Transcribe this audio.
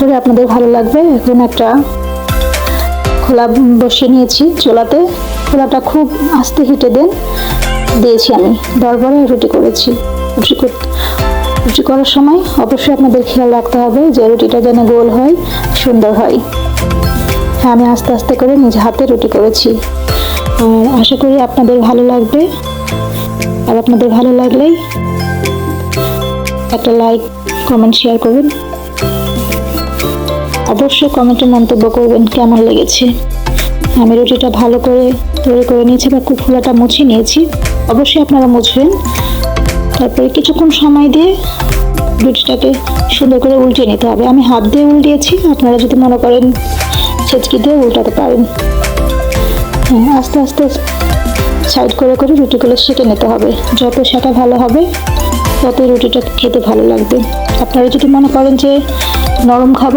করে আপনাদের ভালো লাগবে। এখন একটা খোলা বসিয়ে নিয়েছি চুলাতে। খোলাটা খুব আস্তে হিটে দিয়েছি আমি। বড় রুটি করেছি। রুটি করার সময় অবশ্যই আপনাদের খেয়াল রাখতে হবে যে রুটিটা যেন গোল হয়, সুন্দর হয়। হ্যাঁ, আমি আস্তে আস্তে করে নিজ হাতে রুটি করেছি। আর আশা করি আপনাদের ভালো লাগবে। আর আপনাদের ভালো লাগলেই একটা লাইক, কমেন্ট, শেয়ার করবেন। অবশ্যই কমেন্টে মন্তব্য করবেন কেমন লেগেছে। আমি রুটিটা ভালো করে তৈরি করে নিয়েছি বা খোলাটা মুছে নিয়েছি। অবশ্যই আপনারা মুছবেন। তারপরে কিছুক্ষণ সময় দিয়ে রুটিটাকে সুন্দর করে উল্টে নিতে হবে। আমি হাত দিয়ে উল্টিয়েছি, আপনারা যদি মনে করেন ছেঁচকি দিয়ে উল্টাতে পারেন। হ্যাঁ, আস্তে আস্তে সাইড করে করে রুটিগুলো সেঁকে নিতে হবে। যত সেঁকা ভালো হবে ততই রুটিটা খেতে ভালো লাগবে। আপনারা যদি মনে করেন যে নরম খাবেন